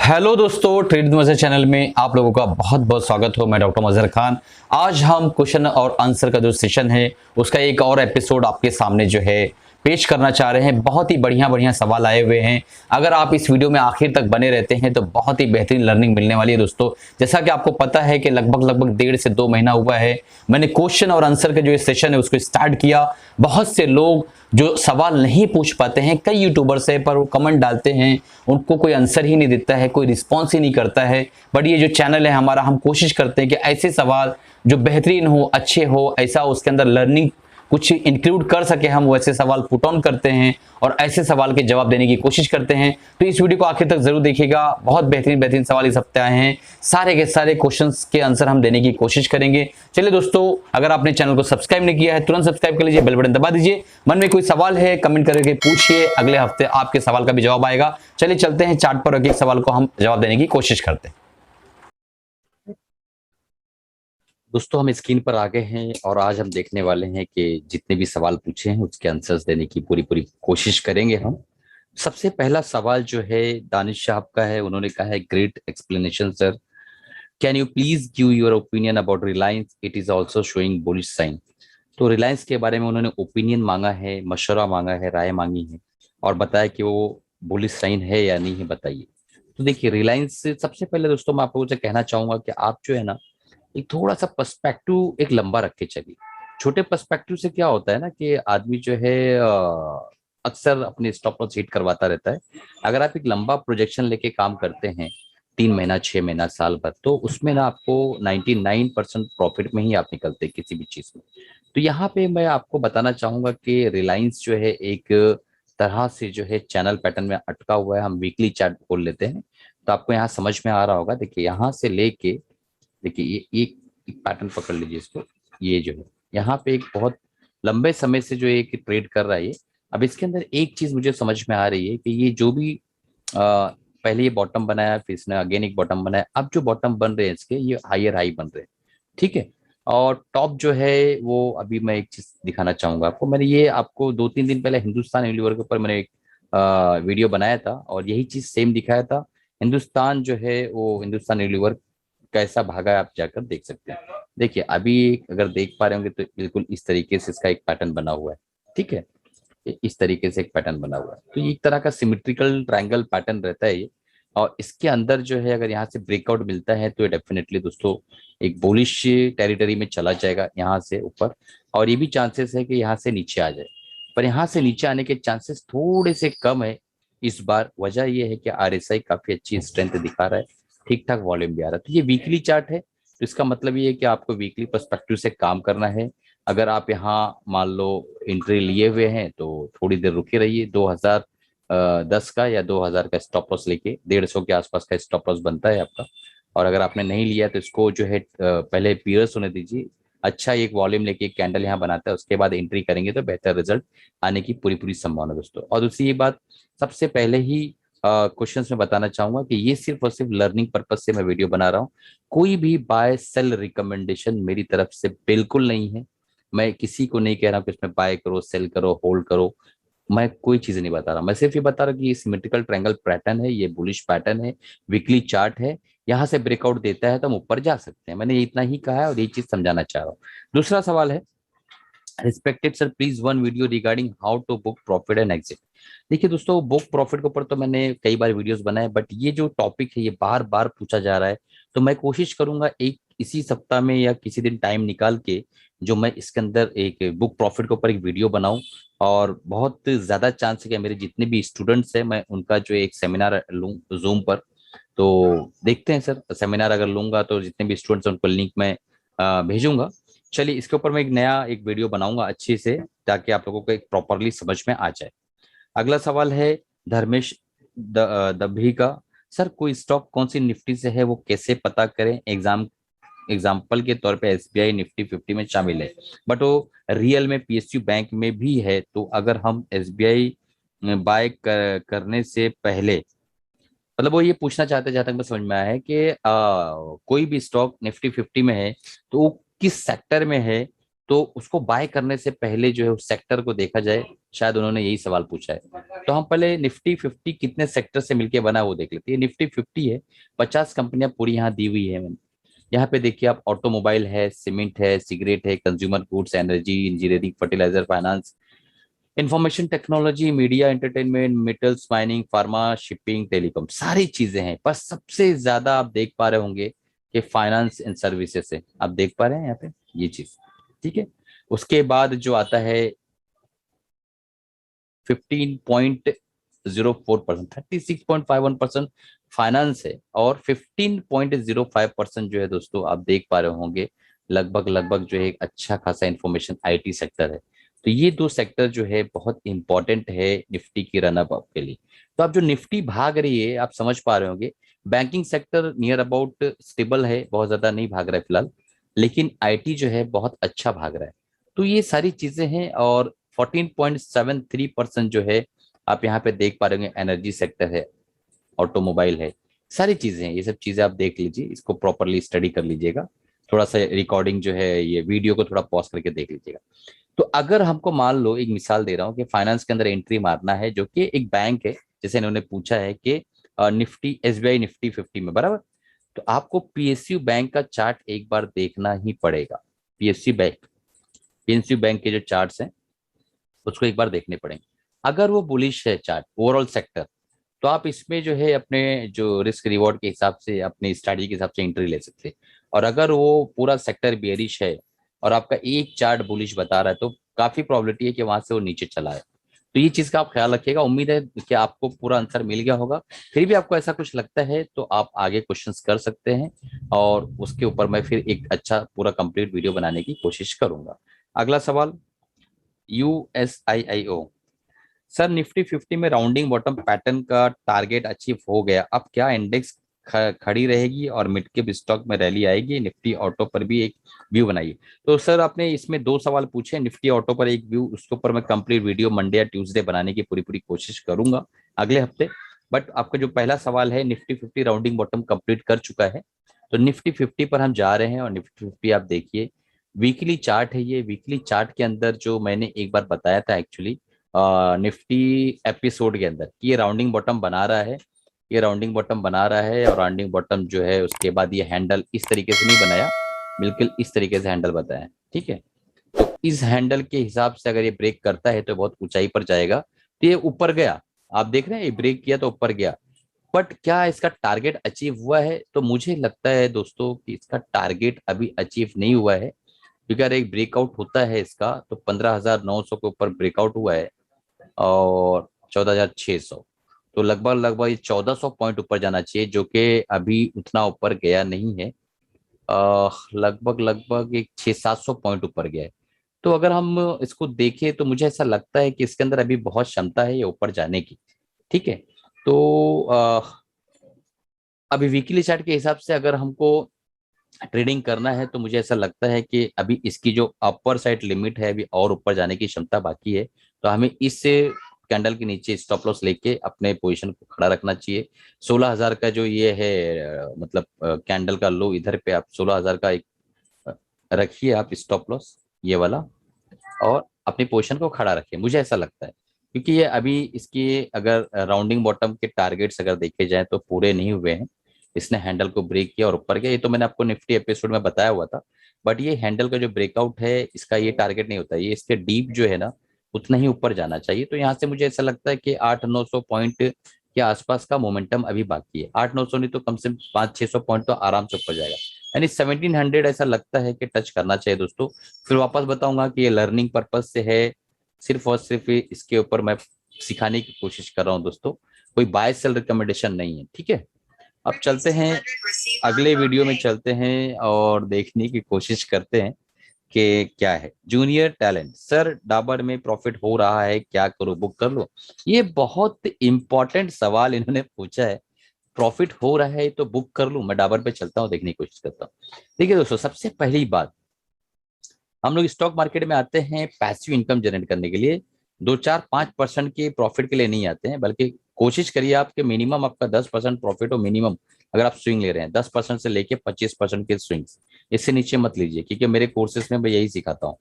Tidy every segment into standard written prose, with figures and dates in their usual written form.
Hello दोस्तों, trade मजर channel में आप लोगों का बहुत बहुत स्वागत हो। मैं डॉक्टर मजहर खान। आज हम क्वेश्चन और आंसर का जो सेशन है उसका एक और एपिसोड आपके सामने जो है पेश करना चाह रहे हैं। बहुत ही बढ़िया बढ़िया सवाल आए हुए हैं। अगर आप इस वीडियो में आखिर तक बने रहते हैं तो बहुत ही बेहतरीन लर्निंग मिलने वाली है दोस्तों। जैसा कि आपको पता है कि लगभग 1.5 से 2 महीना हुआ है मैंने क्वेश्चन और आंसर का जो सेशन है उसको स्टार्ट किया। बहुत से लोग जो सवाल नहीं पूछ पाते हैं, कई यूट्यूबर्स है पर वो कमेंट डालते हैं, उनको कोई आंसर ही नहीं देता है, कोई रिस्पॉन्स ही नहीं करता है। बट ये जो चैनल है हमारा, हम कोशिश करते हैं कि ऐसे सवाल जो बेहतरीन हो, अच्छे हो, ऐसा उसके अंदर लर्निंग कुछ इंक्लूड कर सके, हम वैसे सवाल पुट ऑन करते हैं और ऐसे सवाल के जवाब देने की कोशिश करते हैं। तो इस वीडियो को आखिर तक जरूर देखिएगा। बहुत बेहतरीन बेहतरीन सवाल इस हफ्ते आए हैं। सारे के सारे क्वेश्चंस के आंसर हम देने की कोशिश करेंगे। चलिए दोस्तों, अगर आपने चैनल को सब्सक्राइब नहीं किया है तुरंत सब्सक्राइब कर लीजिए, बेल बटन दबा दीजिए। मन में कोई सवाल है कमेंट करके पूछिए, अगले हफ्ते आपके सवाल का भी जवाब आएगा। चलिए चलते हैं चार्ट पर, एक एक सवाल को हम जवाब देने की कोशिश करते हैं। दोस्तों, हम स्क्रीन पर आ गए हैं और आज हम देखने वाले हैं कि जितने भी सवाल पूछे हैं उसके आंसर्स देने की पूरी पूरी कोशिश करेंगे हम। सबसे पहला सवाल जो है दानिश साहब का है। उन्होंने कहा है, great explanation sir, can you please give your opinion about Reliance, it is also showing bullish sign. तो रिलायंस के बारे में उन्होंने ओपिनियन मांगा है, मशवरा मांगा है, राय मांगी है और बताया कि वो बुलिश साइन है या नहीं है, बताइए। तो देखिए, रिलायंस से सबसे पहले दोस्तों मैं आप लोगों से कहना चाहूंगा कि आप जो है ना, एक थोड़ा सा पर्सपेक्टिव एक लंबा रख के चलिए। छोटे पर्सपेक्टिव से क्या होता है ना कि आदमी जो है अक्सर अपने स्टॉप लॉस हिट करवाता रहता है। अगर आप एक लंबा प्रोजेक्शन लेके काम करते हैं, 3 महीना, 6 महीना, साल भर, तो उसमें ना आपको 99% प्रॉफिट में ही आप निकलते हैं किसी भी चीज में। तो यहाँ पे मैं आपको बताना चाहूंगा कि रिलायंस जो है एक तरह से जो है चैनल पैटर्न में अटका हुआ है। हम वीकली चार्ट खोल लेते हैं तो आपको यहाँ समझ में आ रहा होगा। देखिए यहाँ से लेके, देखिए ये एक पैटर्न पकड़ लीजिए इसको। ये जो है यहाँ पे एक बहुत लंबे समय से जो एक ट्रेड कर रहा है ये। अब इसके अंदर एक चीज मुझे समझ में आ रही है कि ये जो भी पहले ये बॉटम बनाया, फिर इसने अगेन एक बॉटम बनाया, अब जो बॉटम बन रहे हैं इसके, ये हायर हाई बन रहे हैं। ठीक है। और टॉप जो है वो, अभी मैं एक चीज दिखाना चाहूंगा आपको। मैंने ये आपको 2-3 दिन पहले हिंदुस्तान यूनिलीवर के ऊपर मैंने एक वीडियो बनाया था और यही चीज सेम दिखाया था। हिंदुस्तान जो है वो, हिंदुस्तान यूनिलीवर कैसा भागा है आप जाकर देख सकते हैं। देखिए अभी अगर देख पा रहे होंगे तो बिल्कुल इस तरीके से इसका एक पैटर्न बना हुआ है। ठीक है, इस तरीके से एक पैटर्न बना हुआ है। तो ये एक तरह का सिमेट्रिकल ट्रायंगल पैटर्न रहता है ये। और इसके अंदर जो है अगर यहाँ से ब्रेकआउट मिलता है तो ये डेफिनेटली दोस्तों एक बुलिश टेरिटरी में चला जाएगा यहाँ से ऊपर। और ये भी चांसेस है कि यहाँ से नीचे आ जाए, पर यहाँ से नीचे आने के चांसेस थोड़े से कम है इस बार। वजह ये है कि आरएसआई काफी अच्छी स्ट्रेंथ दिखा रहा है, ठीक ठाक वॉल्यूम भी आ रहा है। तो ये वीकली चार्ट है, तो इसका मतलब ये है कि आपको वीकली पर्सपेक्टिव से काम करना है। अगर आप यहाँ मान लो एंट्री लिए हुए हैं तो थोड़ी देर रुके रहिए। 2010 का या 2000 का स्टॉप लॉस लेके 150 के आसपास का स्टॉप लॉस बनता है आपका। और अगर आपने नहीं लिया तो इसको जो है पहले पियर्स होने दीजिए। अच्छा एक वॉल्यूम लेके एक कैंडल यहाँ बनाता है, उसके बाद एंट्री करेंगे तो बेहतर रिजल्ट आने की पूरी पूरी संभावना दोस्तों। और दूसरी ये बात, सबसे पहले ही क्वेश्चंस में बताना चाहूंगा कि ये सिर्फ और सिर्फ लर्निंग पर्पज से मैं वीडियो बना रहा हूँ। कोई भी बाय सेल रिकमेंडेशन मेरी तरफ से बिल्कुल नहीं है। मैं किसी को नहीं कह रहा हूँ कि इसमें बाय करो, सेल करो, होल्ड करो। मैं कोई चीज नहीं बता रहा, मैं सिर्फ ये बता रहा हूँ कि ये सिमेट्रिकल ट्रायंगल पैटर्न है, ये बुलिश पैटर्न है, वीकली चार्ट है। यहाँ से ब्रेकआउट देता है तो हम ऊपर जा सकते हैं। मैंने इतना ही कहा है और ये चीज समझाना चाह रहा हूँ। दूसरा सवाल है, respected sir please one video regarding how to book profit and exit. देखिए दोस्तों, बुक प्रॉफिट के ऊपर तो मैंने कई बार वीडियोस बनाए, बट ये जो टॉपिक है ये बार बार पूछा जा रहा है। तो मैं कोशिश करूंगा एक इसी सप्ताह में या किसी दिन टाइम निकाल के जो मैं इसके अंदर एक बुक प्रॉफिट के ऊपर एक वीडियो बनाऊं। और बहुत ज्यादा चांस है कि मेरे जितने भी स्टूडेंट्स हैं मैं उनका जो एक सेमिनार लूं जूम पर। तो देखते हैं सर, सेमिनार अगर लूंगा तो जितने भी स्टूडेंट्स हैं उनको लिंक मैं भेजूंगा। चलिए इसके ऊपर मैं एक नया एक वीडियो बनाऊंगा अच्छे से, ताकि आप लोगों को एक प्रॉपरली समझ में आ जाए। अगला सवाल है धर्मेश दभी का। सर कोई स्टॉक कौन सी निफ्टी से है वो कैसे पता करें? एग्जाम्पल के तौर पे एसबीआई निफ्टी 50 में शामिल है, बट वो रियल में पीएसयू बैंक में भी है। तो अगर हम एसबीआई करने से पहले, मतलब वो ये पूछना चाहते हैं, जहां तक मैं समझ में आया है कि कोई भी स्टॉक निफ्टी 50 में है तो वो किस सेक्टर में है तो उसको बाय करने से पहले जो है उस सेक्टर को देखा जाए, शायद उन्होंने यही सवाल पूछा है। तो हम पहले निफ्टी 50 कितने सेक्टर से मिलकर बना है वो देख लेते हैं। निफ्टी 50 है, 50 कंपनियां पूरी यहाँ दी हुई है मैंने। यहाँ पे देखिए आप, ऑटोमोबाइल है, सीमेंट है, सिगरेट है, consumer goods, energy, engineering, fertiliser, finance, information technology, media, entertainment, metals, mining, pharma, shipping, telecom, सारी चीजें हैं। बस सबसे ज्यादा आप देख पा रहे होंगे कि फाइनेंस एंड सर्विसेज है, आप देख पा रहे हैं यहाँ पे ये चीज, ठीक है। उसके बाद जो आता है 15.04%, 36.51% फाइनेंस है, और 15.05% जो है दोस्तों आप देख पा रहे होंगे, लगभग लगभग जो है एक अच्छा खासा इंफॉर्मेशन आईटी सेक्टर है। तो ये दो सेक्टर जो है बहुत इंपॉर्टेंट है निफ्टी की रनअप अप के लिए। तो अब जो निफ्टी भाग रही है आप समझ पा रहे होंगे, banking sector near about stable है, बहुत ज्यादा नहीं भाग रहा है फिलहाल, लेकिन आईटी जो है बहुत अच्छा भाग रहा है। तो ये सारी चीजें हैं। और 14.73% जो है आप यहाँ पे देख पा रहे होंगे, एनर्जी सेक्टर है, ऑटोमोबाइल है, सारी चीजें हैं। ये सब चीजें आप देख लीजिए, इसको प्रॉपरली स्टडी कर लीजिएगा। थोड़ा सा रिकॉर्डिंग जो है, ये वीडियो को थोड़ा पॉज करके देख लीजिएगा। तो अगर हमको मान लो, एक मिसाल दे रहा हूँ कि फाइनेंस के अंदर एंट्री मारना है, जो कि एक बैंक है, जैसे इन्होंने पूछा है कि निफ्टी एसबीआई निफ्टी 50 में, बराबर। तो आपको पीएसयू बैंक का चार्ट एक बार देखना ही पड़ेगा। पीएसयू बैंक के जो चार्ट्स हैं उसको एक बार देखने पड़ेंगे। अगर वो बुलिश है चार्ट ओवरऑल सेक्टर, तो आप इसमें जो है अपने जो रिस्क रिवॉर्ड के हिसाब से, अपनी स्ट्रैटेजी के हिसाब से एंट्री ले सकते हैं। और अगर वो पूरा सेक्टर बेरिश है और आपका एक चार्ट बुलिश बता रहा है, तो काफी प्रोबेबिलिटी है कि वहां से वो नीचे चला है। तो ये चीज का आप ख्याल रखिएगा। उम्मीद है कि आपको पूरा आंसर मिल गया होगा। फिर भी आपको ऐसा कुछ लगता है तो आप आगे क्वेश्चंस कर सकते हैं, और उसके ऊपर मैं फिर एक अच्छा पूरा कंप्लीट वीडियो बनाने की कोशिश करूंगा। अगला सवाल, USIIO। सर निफ्टी 50 में राउंडिंग बॉटम पैटर्न का टारगेट अचीव हो गया, अब क्या इंडेक्स खड़ी रहेगी और मिड कैप स्टॉक में रैली आएगी? निफ्टी ऑटो पर भी एक व्यू बनाइए। तो सर आपने इसमें दो सवाल पूछे, निफ्टी ऑटो पर एक व्यू, उसके ऊपर मैं कंप्लीट वीडियो मंडे या ट्यूसडे बनाने की पूरी पूरी कोशिश करूंगा अगले हफ्ते। बट आपका जो पहला सवाल है, निफ्टी 50 राउंडिंग बॉटम कंप्लीट कर चुका है, तो निफ्टी 50 पर हम जा रहे हैं। और निफ्टी 50 आप देखिए, वीकली चार्ट है ये। वीकली चार्ट के अंदर जो मैंने एक बार बताया था एक्चुअली निफ्टी एपिसोड के अंदर, कि ये राउंडिंग बॉटम बना रहा है, ये राउंडिंग बॉटम बना रहा है। और राउंडिंग बॉटम जो है उसके बाद ये हैंडल इस तरीके से नहीं बनाया, बिल्कुल इस तरीके से हैंडल बताया, ठीक है। तो इस हैंडल के हिसाब से अगर ये ब्रेक करता है तो बहुत ऊंचाई पर जाएगा। तो ये ऊपर गया, आप देख रहे हैं, ये ब्रेक किया तो ऊपर गया। बट क्या इसका टारगेट अचीव हुआ है? तो मुझे लगता है दोस्तों कि इसका टारगेट अभी अचीव नहीं हुआ है, क्योंकि अगर एक ब्रेकआउट होता है इसका, तो 15,900 के ऊपर ब्रेकआउट हुआ है, और 14,600, तो लगभग लगभग ये 1,400 पॉइंट ऊपर जाना चाहिए, जो कि अभी उतना ऊपर गया नहीं है। लगभग लगभग एक 600-700 पॉइंट ऊपर गया है। तो अगर हम इसको देखें तो मुझे ऐसा लगता है कि इसके अंदर अभी बहुत क्षमता है ये ऊपर जाने की, ठीक है। तो अभी वीकली चार्ट के हिसाब से अगर हमको ट्रेडिंग करना है, तो मुझे ऐसा लगता है कि अभी इसकी जो अपर साइड लिमिट है, अभी और ऊपर जाने की क्षमता बाकी है। तो हमें इस कैंडल के नीचे स्टॉप लॉस लेके अपने पोजीशन को खड़ा रखना चाहिए। 16,000 का जो ये है, मतलब कैंडल का लो, इधर पे आप 16,000 का एक रखिए आप स्टॉप लॉस, ये वाला, और अपनी पोजीशन को खड़ा रखिए, मुझे ऐसा लगता है। क्योंकि ये अभी इसकी अगर राउंडिंग बॉटम के टारगेट्स अगर देखे जाए तो पूरे नहीं हुए हैं। इसने हैंडल को ब्रेक किया और ऊपर गया, ये तो मैंने आपको निफ्टी एपिसोड में बताया हुआ था। बट ये हैंडल का जो ब्रेकआउट है, इसका ये टारगेट नहीं होता, ये इसके डीप जो है ना, उतना ही ऊपर जाना चाहिए। तो यहाँ से मुझे ऐसा लगता है कि 800-900 पॉइंट के आसपास का मोमेंटम अभी बाकी है। 800-900 नहीं तो कम से कम 500-600 पॉइंट तो आराम से ऊपर जाएगा, यानी 1700 ऐसा लगता है कि टच करना चाहिए दोस्तों। फिर वापस बताऊंगा कि ये लर्निंग पर्पज से है, सिर्फ और सिर्फ इसके ऊपर मैं सिखाने की कोशिश कर रहा हूँ दोस्तों, कोई बाय सेल रिकमेंडेशन नहीं है, ठीक है। अब चलते हैं अगले वीडियो में, चलते हैं और देखने की कोशिश करते हैं कि क्या है। जूनियर टैलेंट, सर डाबर में प्रॉफिट हो रहा है, क्या करूं, बुक कर लो? ये बहुत इंपॉर्टेंट सवाल इन्होंने पूछा है। प्रॉफिट हो रहा है तो बुक कर लूं? मैं डाबर पे चलता हूं, देखने की कोशिश करता हूँ। देखिए दोस्तों, सबसे पहली बात, हम लोग स्टॉक मार्केट में आते हैं पैसिव इनकम जनरेट करने के लिए। 2-4-5% के प्रॉफिट के लिए नहीं आते हैं, बल्कि कोशिश करिए आपके मिनिमम आपका 10% प्रॉफिट हो मिनिमम। अगर आप स्विंग ले रहे हैं 10% से लेके 25% के स्विंग्स, इससे नीचे मत लीजिए, क्योंकि मेरे कोर्सेज में मैं यही सिखाता हूँ।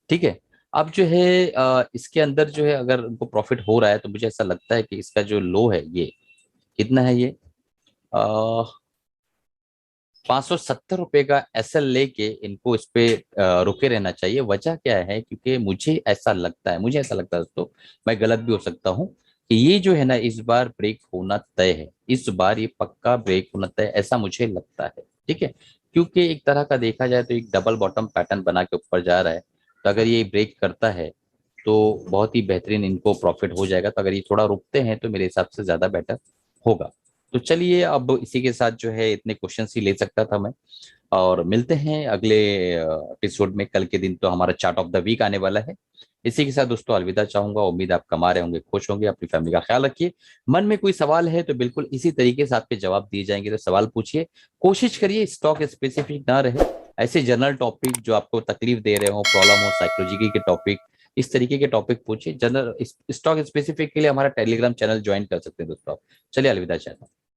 ठीक है। अब जो है इसके अंदर जो है अगर उनको प्रॉफिट हो रहा है तो मुझे ऐसा लगता है कि इसका जो लो है ये कितना है, ये 570 रुपए का एसएल लेके इनको इस पे रुके रहना चाहिए। वजह क्या है, क्योंकि मुझे ऐसा लगता है दोस्तों, मैं गलत भी हो सकता हूँ, कि ये जो है ना इस बार ब्रेक होना तय है। इस बार ये पक्का ब्रेक होना तय है, ऐसा मुझे लगता है। ठीक है, क्योंकि एक तरह का देखा जाए तो एक डबल बॉटम पैटर्न बना के ऊपर जा रहा है। तो अगर ये ब्रेक करता है तो बहुत ही बेहतरीन इनको प्रॉफिट हो जाएगा। तो अगर ये थोड़ा रुकते हैं तो मेरे हिसाब से ज्यादा बेटर होगा। तो चलिए, अब इसी के साथ जो है इतने क्वेश्चन ही ले सकता था मैं। और मिलते हैं अगले एपिसोड में। कल के दिन तो हमारा चार्ट ऑफ द वीक आने वाला है। इसी के साथ दोस्तों अलविदा चाहूंगा। उम्मीद है आप कमा रहे होंगे, खुश होंगे, अपनी फैमिली का ख्याल रखिए। मन में कोई सवाल है तो बिल्कुल इसी तरीके से आपके जवाब दिए जाएंगे, तो सवाल पूछिए। कोशिश करिए स्टॉक स्पेसिफिक ना रहे, ऐसे जनरल टॉपिक जो आपको तकलीफ दे रहे हो, प्रॉब्लम हो, साइकोलॉजी के टॉपिक, इस तरीके के टॉपिक पूछिए। जनरल स्टॉक स्पेसिफिक के लिए हमारा टेलीग्राम चैनल ज्वाइन कर सकते हैं दोस्तों आप। चलिए अलविदा चाहता हूँ।